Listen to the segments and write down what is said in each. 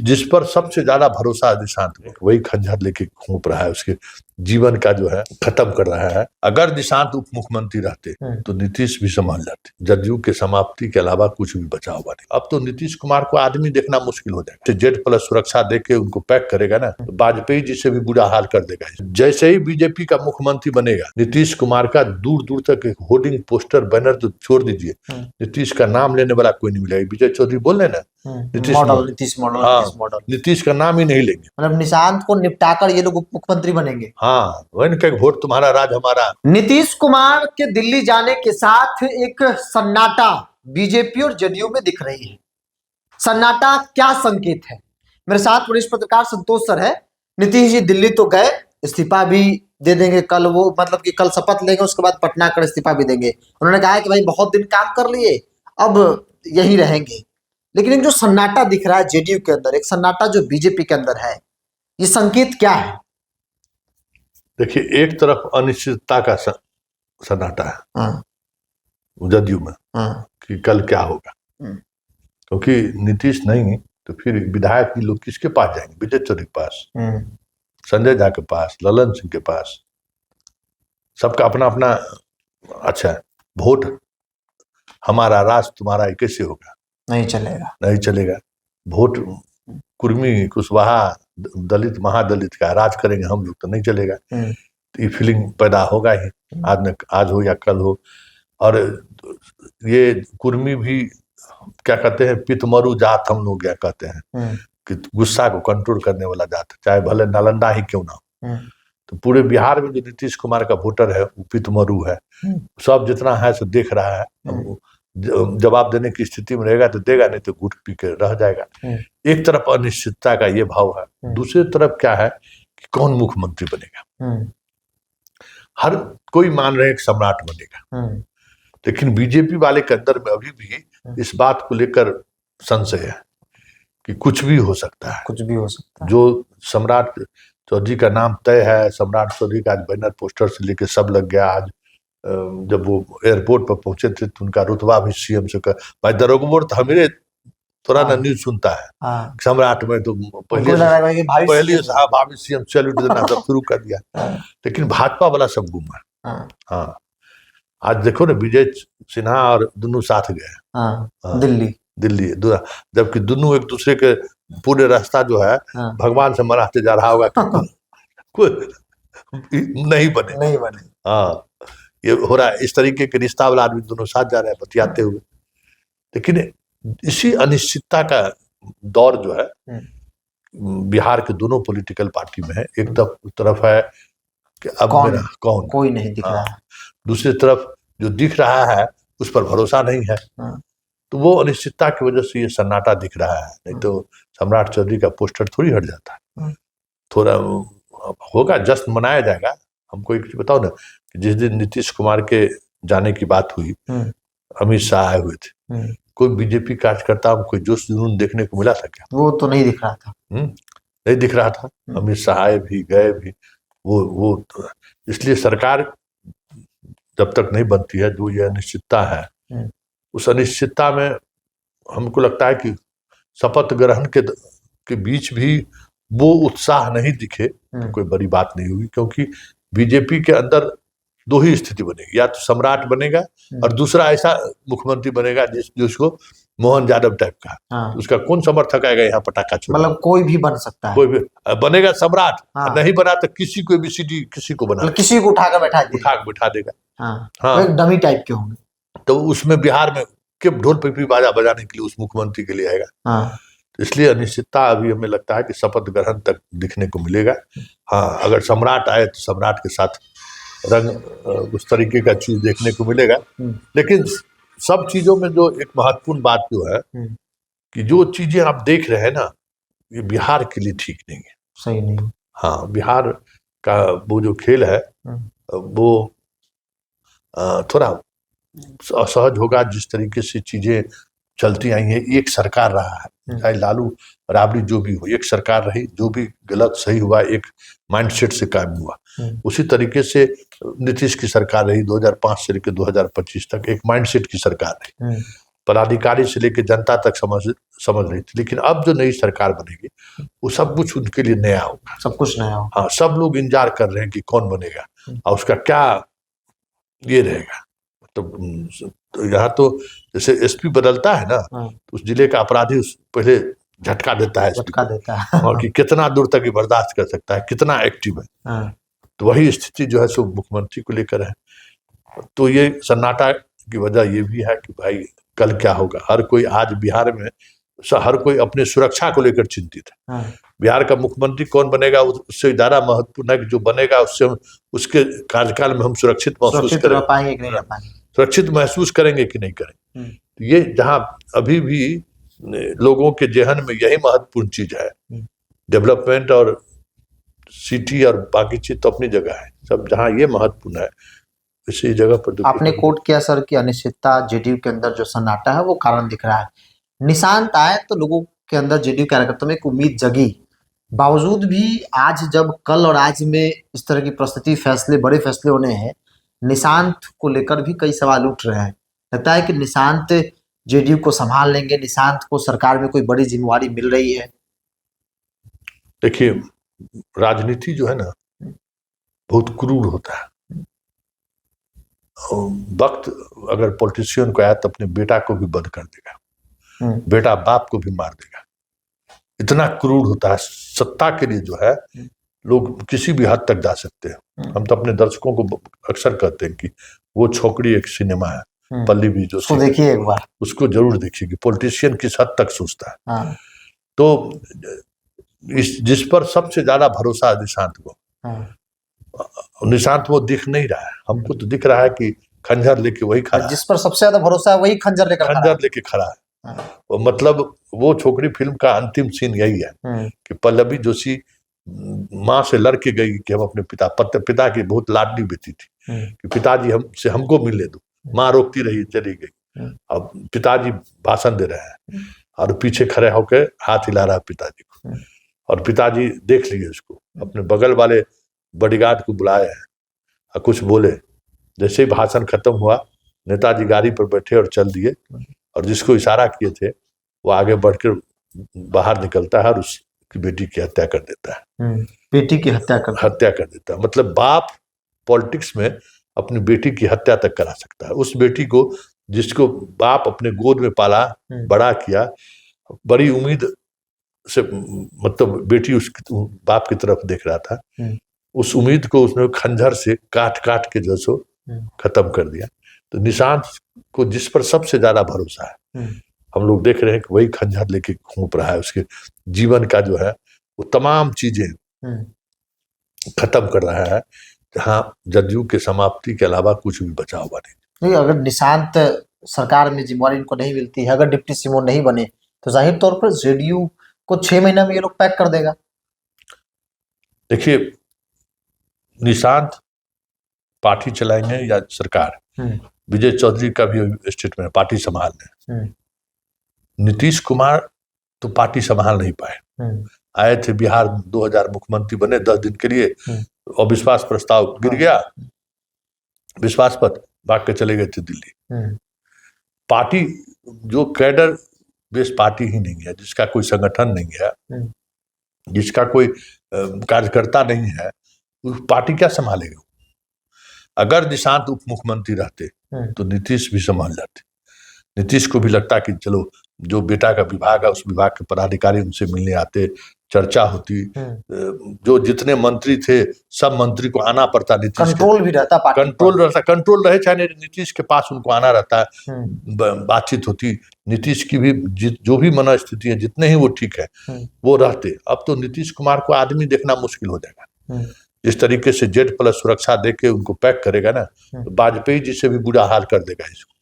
जिस पर सबसे ज्यादा भरोसा निशांत को, वही खंजर लेके घूम रहा है, उसके जीवन का जो है खत्म कर रहा है। अगर निशांत उप मुख्यमंत्री रहते तो नीतीश भी संभाल जाते। जदयू के समाप्ति के अलावा कुछ भी बचा हुआ नहीं। अब तो नीतीश कुमार को आदमी देखना मुश्किल हो जाएगा। जेड प्लस सुरक्षा देके उनको पैक करेगा ना, तो वाजपेयी जी से भी बुरा हाल कर देगा। जैसे ही बीजेपी का मुख्यमंत्री बनेगा, नीतीश कुमार का दूर दूर तक एक होर्डिंग पोस्टर बैनर तो छोड़ दीजिए, नीतीश का नाम लेने वाला कोई नहीं मिलेगा। विजय चौधरी बोल रहे ना, नीतीश का नाम ही नहीं लेंगे। मतलब निशांत को निपटाकर ये लोग उप मुख्यमंत्री बनेंगे। हाँ, वही कहेंगे वोट तुम्हारा राज हमारा। नीतीश कुमार के दिल्ली जाने के साथ एक सन्नाटा बीजेपी और जदयू में दिख रही है। सन्नाटा क्या संकेत है? मेरे साथ वरिष्ठ पत्रकार संतोष सर है। नीतीश जी दिल्ली तो गए, इस्तीफा भी दे देंगे कल, वो मतलब कि कल शपथ लेंगे, उसके बाद पटना कर इस्तीफा भी देंगे। उन्होंने कहा है कि भाई बहुत दिन काम कर लिए, अब यही रहेंगे। लेकिन एक जो सन्नाटा दिख रहा है जेडीयू के अंदर, एक सन्नाटा जो बीजेपी के अंदर है, ये संकेत क्या है? देखिए, एक तरफ अनिश्चितता का सन्नाटा है जदयू में कि कल क्या होगा, क्योंकि नीतीश नहीं तो फिर विधायक भी लोग किसके पास जाएंगे? विजय चौधरी के पास, संजय झा के पास, ललन सिंह के पास, सबका अपना अपना। अच्छा, वोट हमारा राज तुम्हारा कैसे होगा? नहीं चलेगा। वोट कुर्मी कुशवाहा दलित महादलित का राज करेंगे हम लोग तो नहीं चलेगा। तो ये फीलिंग पैदा होगा ही, आज हो या कल हो। और ये कुर्मी भी क्या कहते हैं, पितमरु जात हम लोग क्या कहते हैं कि गुस्सा को कंट्रोल करने वाला जात, चाहे भले नालंदा ही क्यों ना हो। तो पूरे बिहार में जो नीतीश कुमार का वोटर है वो पितमरु है। सब जितना है सो देख रहा है, जवाब देने की स्थिति में रहेगा तो देगा, नहीं तो घुट पी के रह जाएगा। एक तरफ अनिश्चितता का ये भाव है, दूसरी तरफ क्या है कि कौन मुख्यमंत्री बनेगा। हर कोई मान रहे हैं कि सम्राट बनेगा, लेकिन बीजेपी वाले के अंदर में अभी भी इस बात को लेकर संशय है कि कुछ भी हो सकता है। जो सम्राट चौधरी का नाम तय है, सम्राट चौधरी का आज बैनर पोस्टर से लेकर सब लग गया। आज जब वो एयरपोर्ट पर पहुंचे थे तो उनका रुतबा भी सीएम से कर, भाई दरोगा बोर्ड तो हमें थोड़ा ना न्यूज सुनता है। सम्राट में तो पहले साहब भाभी सीएम सैल्यूट देना सब शुरू कर दिया, लेकिन भाजपा वाला सब गुम है। हाँ, आज देखो ना, विजय सिन्हा और दोनों साथ गए दिल्ली, जबकि दोनों एक दूसरे के पूरे रास्ता जो है भगवान से मनाते जा रहा होगा, कोई नहीं बने। हाँ, ये हो रहा है। इस तरीके के रिश्ता वाला आदमी दोनों साथ जा रहे हैं बतियाते हुए। लेकिन इसी अनिश्चितता का दौर जो है बिहार के दोनों पॉलिटिकल पार्टी में है। एक तरफ है कि अब मेरा कोई नहीं दिख रहा है, दूसरी तरफ जो दिख रहा है उस पर भरोसा नहीं है। तो वो अनिश्चितता की वजह से ये सन्नाटा दिख रहा है। नहीं तो सम्राट चौधरी का पोस्टर थोड़ी हट जाता है। थोड़ा होगा, जश्न मनाया जाएगा। हमको एक चीज बताओ ना, जिस दिन नीतीश कुमार के जाने की बात हुई, अमित शाह आए हुए थे, कोई बीजेपी कार्यकर्ता में कोई जोश जुनून देखने को मिला था क्या? वो तो नहीं दिख रहा था। नहीं दिख रहा था। अमित शाह आए भी गए भी, वो इसलिए सरकार जब तक नहीं बनती है, जो ये अनिश्चितता है, उस अनिश्चितता में हमको लगता है कि शपथ ग्रहण के बीच भी वो उत्साह नहीं दिखे तो कोई बड़ी बात नहीं होगी। क्योंकि बीजेपी के अंदर दो ही स्थिति बनेगी, या तो सम्राट बनेगा और दूसरा ऐसा मुख्यमंत्री बनेगा जिसको मोहन यादव टाइप का। तो उसका कौन समर्थक आएगा यहाँ पटाखा छोड़? मतलब कोई भी बन सकता है, कोई भी बनेगा सम्राट। नहीं बना तो किसी को भी किसी को बना, किसी को उठा के बैठा देगा। हाँ, डमी टाइप के होंगे। तो उसमें बिहार में के ढोल पिपी बाजा बजाने के लिए उस मुख्यमंत्री के लिए आएगा। तो इसलिए अनिश्चितता अभी हमें लगता है कि शपथ ग्रहण तक दिखने को मिलेगा। हाँ, अगर सम्राट आए तो सम्राट के साथ रंग उस तरीके का चीज देखने को मिलेगा। लेकिन सब चीजों में जो एक महत्वपूर्ण बात जो है कि जो चीजें आप देख रहे हैं ना, ये बिहार के लिए ठीक नहीं है, सही नहीं। हाँ, बिहार का वो जो खेल है वो थोड़ा असहज होगा। जिस तरीके से चीजें चलती आई हैं, एक सरकार रहा है, चाहे लालू राबड़ी जो भी हो, एक सरकार रही, जो भी गलत सही हुआ एक माइंडसेट से कायम हुआ। उसी तरीके से नीतीश की सरकार रही 2005 से लेकर 2025 तक, एक माइंडसेट की सरकार रही। पदाधिकारी से लेकर जनता तक समझ रही थी। लेकिन अब जो नई सरकार बनेगी वो सब कुछ उनके लिए नया होगा, सब कुछ नया हो। हाँ, सब लोग इंतजार कर रहे हैं कि कौन बनेगा और उसका क्या ये रहेगा। तो यहाँ तो जैसे एसपी बदलता है ना, तो उस जिले का अपराधी पहले झटका देता है, झटका देता है और कि कितना दूर तक ये बर्दाश्त कर सकता है, कितना एक्टिव है। तो वही स्थिति जो है सो मुख्यमंत्री को लेकर है। तो ये सन्नाटा की वजह ये भी है कि भाई कल क्या होगा। हर कोई आज बिहार में हर कोई अपने सुरक्षा को लेकर चिंतित है। बिहार का मुख्यमंत्री कौन बनेगा उससे ज्यादा महत्वपूर्ण है कि जो बनेगा उससे उसके कार्यकाल में हम सुरक्षित महसूस करेंगे, सुरक्षित महसूस करेंगे कि नहीं करेंगे। तो ये जहाँ अभी भी लोगों के जेहन में यही महत्वपूर्ण चीज है। डेवलपमेंट और सिटी और बाकी चीज तो अपनी जगह है, सब जहाँ ये महत्वपूर्ण है इसी जगह पर। आपने कोट किया सर कि अनिश्चितता, जेडीयू के अंदर जो सन्नाटा है वो कारण दिख रहा है। निशांत आए तो लोगों के अंदर, जेडीयू कार्यकर्ताओं में एक उम्मीद जगी, बावजूद भी आज जब कल और आज में इस तरह की परिस्थिति, फैसले, बड़े फैसले होने हैं, निशांत को लेकर भी कई सवाल उठ रहे हैं। लगता है कि निशांत जेडीयू को संभाल लेंगे, निशांत को सरकार में कोई बड़ी जिम्मेवारी मिल रही है। देखिए, राजनीति जो है ना बहुत क्रूर होता है। वक्त अगर पॉलिटिशियन को आया तो अपने बेटा को भी बंद कर देगा, बेटा बाप को भी मार देगा। इतना क्रूर होता है। सत्ता के लिए जो है लोग किसी भी हद तक जा सकते हैं। हम तो अपने दर्शकों को अक्सर कहते हैं कि वो छोकरी एक सिनेमा है, पल्ली भी जो, उसको देखिए एक बार, उसको जरूर देखिए कि पॉलिटिशियन किस हद तक सोचता है। तो जिस पर सबसे ज्यादा भरोसा है निशांत को, निशांत वो दिख नहीं रहा है। हमको तो दिख रहा है कि खंजर लेके वही खड़ा है, जिस पर सबसे ज्यादा भरोसा है वही खंजर लेके खड़ा है। मतलब वो छोकरी फिल्म का अंतिम सीन यही है कि पल्लवी जोशी माँ से लड़के गई कि हम अपने पिता की बहुत लाडली बेटी थी कि पिताजी हमको मिलने दो। माँ रोकती रही, चली गई। अब पिताजी भाषण दे रहे हैं और पीछे खड़े होकर हाथ हिला रहा है पिताजी को, और पिताजी देख लिए उसको, अपने बगल वाले बॉडीगार्ड को बुलाए हैं और कुछ बोले। जैसे ही भाषण खत्म हुआ, नेताजी गाड़ी पर बैठे और चल दिए, और जिसको इशारा किए थे वो आगे बढ़कर बाहर निकलता है और उसकी बेटी की हत्या कर देता है। बेटी की हत्या कर देता है। मतलब बाप पॉलिटिक्स में अपनी बेटी की हत्या तक करा सकता है। उस बेटी को जिसको बाप अपने गोद में पाला, बड़ा किया, बड़ी उम्मीद से, मतलब बेटी उस बाप की तरफ देख रहा था, उस उम्मीद को उसने खंजर से काट के जो सो खत्म कर दिया। तो निशांत को जिस पर सबसे ज्यादा भरोसा है, हम लोग देख रहे हैं कि वही खंजर लेके घूम रहा है। उसके जीवन का जो है वो तमाम चीजें खत्म कर रहा है, जहाँ जदयू के समाप्ति के अलावा कुछ भी बचा हुआ नहीं। अगर निशांत सरकार में जिम्मेवारी इनको नहीं मिलती है, अगर डिप्टी सीएम नहीं बने, तो जाहिर तौर पर जेडीयू को 6 महीना में ये लोग पैक कर देगा। देखिए, निशांत पार्टी चलाएंगे या सरकार, विजय चौधरी का भी स्टेटमेंट, पार्टी संभालने। नीतीश कुमार तो पार्टी संभाल नहीं पाए। आए थे बिहार 2000 मुख्यमंत्री बने 10 दिन के लिए, और विश्वास प्रस्ताव गिर गया, विश्वास पत्र भाग के चले गए थे दिल्ली। पार्टी जो कैडर बेस पार्टी ही नहीं है, जिसका कोई संगठन नहीं है, जिसका कोई कार्यकर्ता नहीं है, उस पार्टी क्या संभालेगा। अगर निशांत उप मुख्यमंत्री रहते तो नीतीश भी संभाल जाते। नीतीश को भी लगता कि चलो जो बेटा का विभाग है उस विभाग के पदाधिकारी उनसे मिलने आते, चर्चा होती। जो जितने मंत्री थे सब मंत्री को आना पड़ता, नीतीश कंट्रोल भी रहता, कंट्रोल रहे चाहे नीतीश के पास उनको आना रहता है, बातचीत होती। नीतीश की भी जो भी मनस्थिति है, जितने ही वो ठीक है वो रहते। अब तो नीतीश कुमार को आदमी देखना मुश्किल हो जाएगा। इस तरीके से Z+ सुरक्षा देके उनको पैक करेगा ना, तो वाजपेयी जी से भी बुरा हाल कर देगा इसको।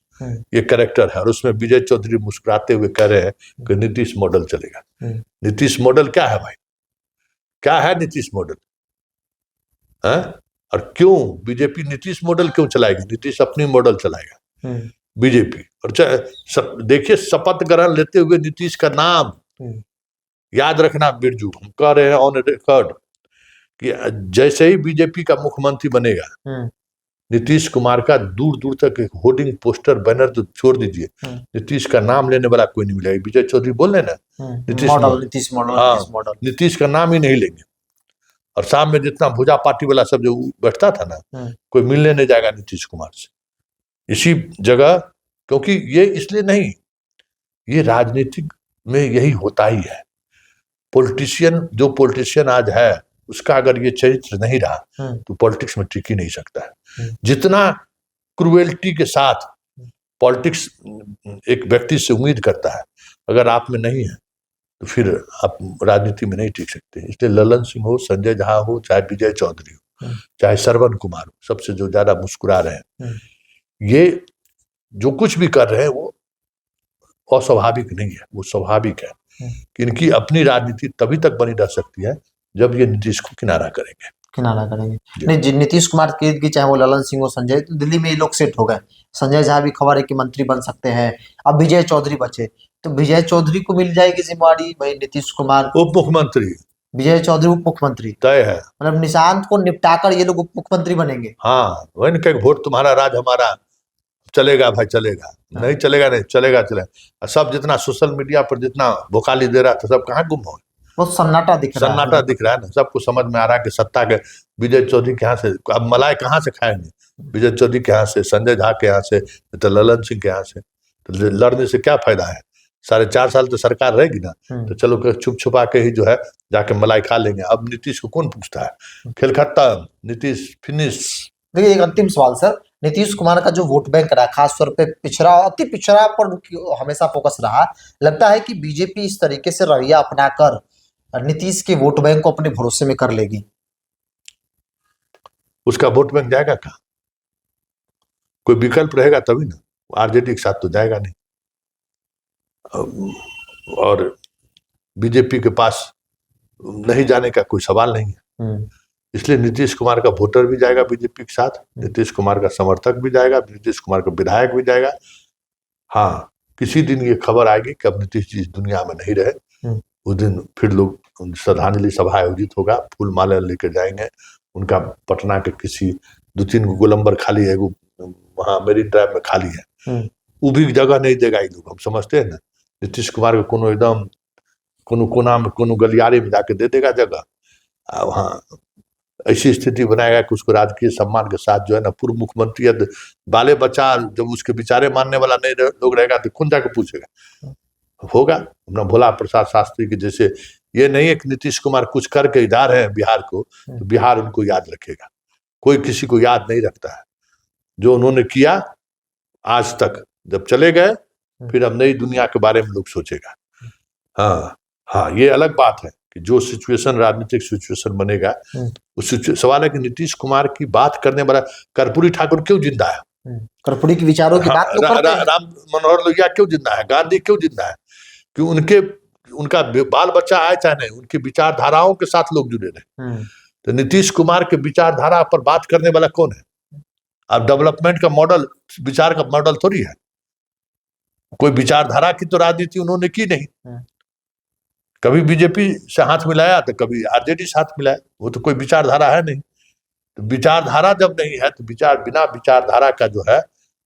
ये कैरेक्टर है। और उसमें विजय चौधरी मुस्कुराते हुए कह रहे हैं कि नीतीश मॉडल चलेगा। नीतीश मॉडल क्या है भाई, क्या है नीतीश मॉडल है? और क्यों बीजेपी नीतीश मॉडल क्यों चलाएगी? नीतीश अपनी मॉडल चलाएगा बीजेपी। और देखिए, शपथ ग्रहण लेते हुए नीतीश का नाम याद रखना बिरजू, हम कह रहे हैं ऑन रिकॉर्ड कि जैसे ही बीजेपी का मुख्यमंत्री बनेगा, नीतीश कुमार का दूर दूर तक एक होर्डिंग पोस्टर बैनर तो छोड़ दीजिए, नीतीश का नाम लेने वाला कोई नहीं मिलेगा। विजय चौधरी बोल रहे ना, नीतीश मॉडल नीतीश का नाम ही नहीं लेंगे। और शाम में जितना भुजा पार्टी वाला सब जो बैठता था ना, कोई मिलने नहीं जाएगा नीतीश कुमार से इसी जगह। क्योंकि ये इसलिए नहीं, ये राजनीतिक में यही होता ही है। जो पॉलिटिशियन आज है उसका अगर ये चरित्र नहीं रहा तो पॉलिटिक्स में टिक ही नहीं सकता है। जितना क्रूएल्टी के साथ पॉलिटिक्स एक व्यक्ति से उम्मीद करता है, अगर आप में नहीं है तो फिर आप राजनीति में नहीं टिक सकते। इसलिए ललन सिंह हो, संजय झा हो, चाहे विजय चौधरी हो, चाहे श्रवण कुमार हो, सबसे जो ज्यादा मुस्कुरा रहे हैं, ये जो कुछ भी कर रहे हैं वो अस्वाभाविक नहीं है, वो स्वाभाविक है। कि इनकी अपनी राजनीति तभी तक बनी रह सकती है जब ये नीतीश को किनारा करेंगे। नहीं, नीतीश कुमार की चाहे वो ललन सिंह हो, संजय, तो दिल्ली में ये लोग सेट हो गए। संजय झा भी खबर है कि मंत्री बन सकते हैं। अब विजय चौधरी बचे, तो विजय चौधरी को मिल जाएगी जिम्मेवारी, भाई नीतीश कुमार उप मुख्यमंत्री, विजय चौधरी उप मुख्यमंत्री तय है। मतलब निशांत को निपटाकर ये लोग उप मुख्यमंत्री बनेंगे। हाँ, वही ना, वोट तुम्हारा राज हमारा, चलेगा भाई चलेगा, नहीं चलेगा नहीं चलेगा। सब जितना सोशल मीडिया पर जितना भोकाली दे रहा था सब कहाँ गुम हो, वो सन्नाटा दिख रहा है ना। सबको समझ में आ रहा है कि सत्ता के विजय चौधरी के यहाँ से अब मलाई कहाँ से खाएंगे, विजय चौधरी के यहाँ से, संजय झा के यहाँ से, तो ललन सिंह के यहाँ से। तो लड़ने से क्या फायदा है? 4.5 साल तो सरकार रहेगी ना, तो चलो छुप छुपा के ही जो है जाके मलाई खा लेंगे। अब नीतीश को कौन पूछता है? खेल खत्म, नीतीश फिनिश। देखिए, एक अंतिम सवाल सर, नीतीश कुमार का जो वोट बैंक रहा, खासतौर पे पिछड़ा, अति पिछड़ा पर हमेशा फोकस रहा, लगता है कि बीजेपी इस तरीके से रवैया अपनाकर नीतीश के वोट बैंक को अपने भरोसे में कर लेगी। उसका वोट बैंक जाएगा कहाँ? कोई विकल्प रहेगा तभी ना, आरजेडी के साथ तो जाएगा नहीं। और बीजेपी के पास नहीं जाने का कोई सवाल नहीं है। इसलिए नीतीश कुमार का वोटर भी जाएगा बीजेपी के साथ, नीतीश कुमार का समर्थक भी जाएगा, नीतीश कुमार का विधायक भी जाएगा। हाँ, किसी दिन ये खबर आएगी कि अब नीतीश जी इस दुनिया में नहीं रहे, उस दिन फिर लोग श्रद्धांजलि सभा आयोजित होगा, फूल माला लेकर जाएंगे। उनका पटना के किसी 2-3 गोलंबर खाली है, वहाँ मेरिन ड्राइव में खाली है, वो भी जगह नहीं देगा ये लोग। हम समझते हैं ना, नीतीश कुमार को कोनो एकदम कोनो कोना में कोनो गलियारे में जाके दे देगा जगह, वहाँ ऐसी स्थिति बनाएगा कि उसको राजकीय सम्मान के साथ जो है ना पूर्व मुख्यमंत्री या बाले बच्चा जब उसके विचारे मानने वाला नहीं लोग रहेगा तो कौन जाके पूछेगा? होगा अपना भोला प्रसाद शास्त्री की जैसे। ये नहीं है कि नीतीश कुमार कुछ करके इधर है बिहार को तो बिहार उनको याद रखेगा, कोई किसी को याद नहीं रखता है। जो उन्होंने किया आज तक, जब चले गए फिर अब नई दुनिया के बारे में लोग सोचेगा। हाँ, ये अलग बात है कि जो सिचुएशन, राजनीतिक सिचुएशन बनेगा, उस सवाल है कि नीतीश कुमार की बात करने वाला कर्पूरी ठाकुर क्यों जिंदा है? कर्पूरी के विचारों की बात राम मनोहर लोहिया क्यों जिंदा है? गांधी क्यों जिंदा है? कि उनका बाल बच्चा आए चाहे नहीं, उनकी विचारधाराओं के साथ लोग जुड़े रहे। तो नीतीश कुमार के विचारधारा पर बात करने वाला कौन है? अब डेवलपमेंट का मॉडल, विचार का मॉडल थोड़ी है, कोई विचारधारा की तो राजनीति उन्होंने की नहीं। कभी बीजेपी से हाथ मिलाया तो कभी आरजेडी से हाथ मिलाया, वो तो कोई विचारधारा है नहीं। तो विचारधारा जब नहीं है तो बिना विचारधारा का जो है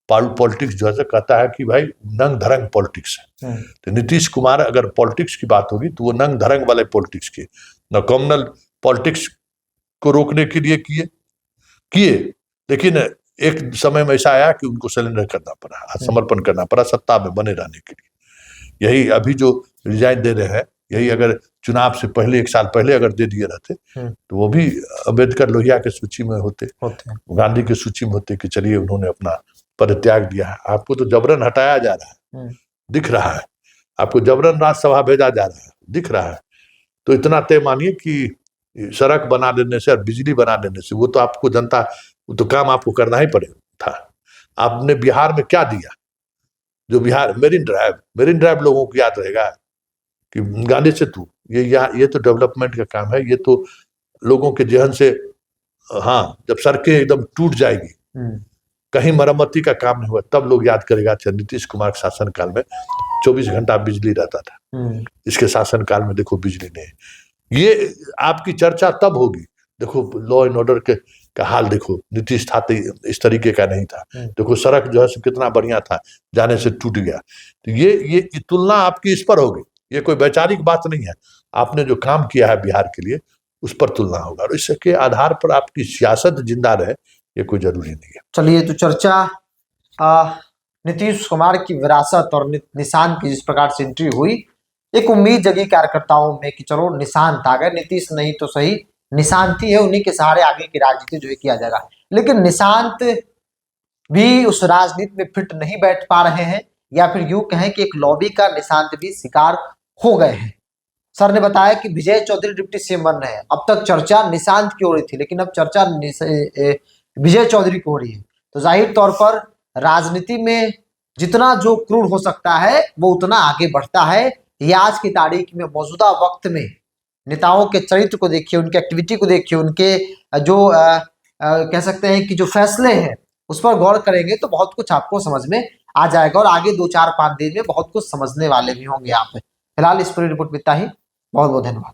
पॉलिटिक्स जो है कहता है कि भाई नंग धरंग पॉलिटिक्स है। तो नीतीश कुमार अगर पॉलिटिक्स की बात होगी तो वो नंग धरंग वाले पॉलिटिक्स की, न कम्युनल पॉलिटिक्स को रोकने के लिए किए। लेकिन एक समय में ऐसा आया कि उनको सरेंडर करना पड़ा, समर्पण करना पड़ा सत्ता में बने रहने के लिए। यही अभी जो रिजाइन दे रहे हैं, यही अगर चुनाव से पहले 1 साल पहले अगर दे दिए रहते तो वो भी अम्बेडकर लोहिया के सूची में होते, गांधी के सूची में होते कि चलिए उन्होंने अपना परित्याग दिया है। आपको तो जबरन हटाया जा रहा है, दिख रहा है, आपको जबरन राज्यसभा भेजा जा रहा है, दिख रहा है। तो इतना तय मानिए कि सड़क बना देने से और बिजली बना देने से वो तो आपको जनता, वो तो काम आपको करना ही पड़ेगा था। आपने बिहार में क्या दिया? जो बिहार मेरिन ड्राइव लोगों को याद रहेगा कि गांधी से तू ये तो डेवलपमेंट का काम है, ये तो लोगों के जहन से। हाँ, जब सड़कें एकदम टूट जाएगी, कहीं मरम्मती का काम नहीं हुआ, तब लोग याद करेगा अच्छा नीतीश कुमार के शासनकाल में 24 घंटा बिजली रहता था, इसके शासनकाल में देखो बिजली नहीं। ये आपकी चर्चा तब होगी देखो लॉ एंड ऑर्डर के का हाल देखो, नीतीश था तो इस तरीके का नहीं था। देखो सड़क जो है सो कितना बढ़िया था, जाने से टूट गया। तो ये तुलना आपकी इस पर होगी, ये कोई वैचारिक बात नहीं है। आपने जो काम किया है बिहार के लिए उस पर तुलना होगा, और इसके आधार पर आपकी सियासत जिंदा रहे ये कोई जरूरी नहीं है। चलिए, तो चर्चा नीतीश कुमार की विरासत और निशान की जिस प्रकार से एंट्री हुई, एक उम्मीद जगी कार्यकर्ताओं में कि चलो निशांत आ गए, नीतीश नहीं तो सही निशांत ही है, उन्हीं के सहारे आगे की राजनीति जो है किया जाएगा। लेकिन निशांत भी उस राजनीति में फिट नहीं बैठ पा रहे हैं, या फिर यूं कहें कि एक लॉबी का निशांत भी शिकार हो गए हैं। सर ने बताया कि विजय चौधरी डिप्टी सीएम बन रहे हैं। अब तक चर्चा निशांत की हो रही थी, लेकिन अब चर्चा विजय चौधरी की हो रही है। तो जाहिर तौर पर राजनीति में जितना जो क्रूर हो सकता है वो उतना आगे बढ़ता है। ये आज की तारीख में, मौजूदा वक्त में नेताओं के चरित्र को देखिए, उनकी एक्टिविटी को देखिए, उनके जो कह सकते हैं कि जो फैसले हैं उस पर गौर करेंगे तो बहुत कुछ आपको समझ में आ जाएगा, और आगे 2-4-5 दिन में बहुत कुछ समझने वाले भी होंगे आप। फिलहाल इस पूरी रिपोर्ट में इतना ही। बहुत बहुत धन्यवाद।